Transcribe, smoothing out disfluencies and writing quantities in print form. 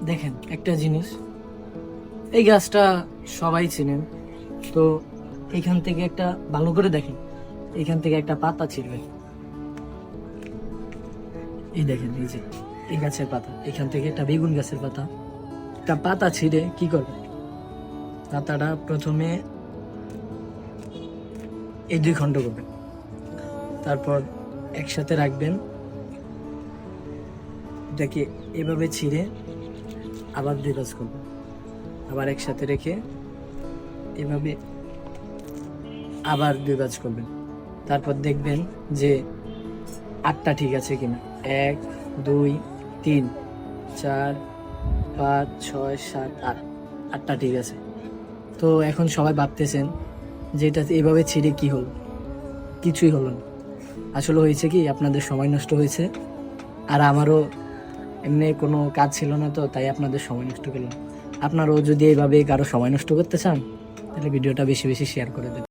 দেখেন একটা জিনিস, এই গাছটা সবাই চেনেন তো। এখান থেকে একটা ভালো করে দেখেন, এখান থেকে একটা পাতা ছিঁড়বে। এই দেখেন, এই যে এই গাছের পাতা, এখান থেকে একটা বেগুন গাছের পাতা, একটা পাতা ছিঁড়ে কি করবে? পাতাটা প্রথমে এই 2 খণ্ড করবেন, তারপর একসাথে রাখবেন, এটাকে এভাবে ছিঁড়ে আবার 2 ভাঁজ করবেন, আবার একসাথে রেখে এভাবে আবার 2 ভাঁজ করবেন। তারপর দেখবেন যে 8টা ঠিক আছে কিনা। 1 2 3 4 5 6 7 8, 8টা ঠিক আছে। তো এখন সবাই ভাবতেছেন যে এটা এভাবে ছিঁড়ে কি হলো? কিছুই হলো না। আসলে হয়েছে কি, আপনাদের সময় নষ্ট হয়েছে, আর আমারও এমনি কোনো কাজ ছিল না, তো তাই আপনাদের সময় নষ্ট করলাম। আপনারাও যদি এইভাবে কারো সময় নষ্ট করতে চান, তাহলে ভিডিওটা বেশি বেশি শেয়ার করে দেবেন।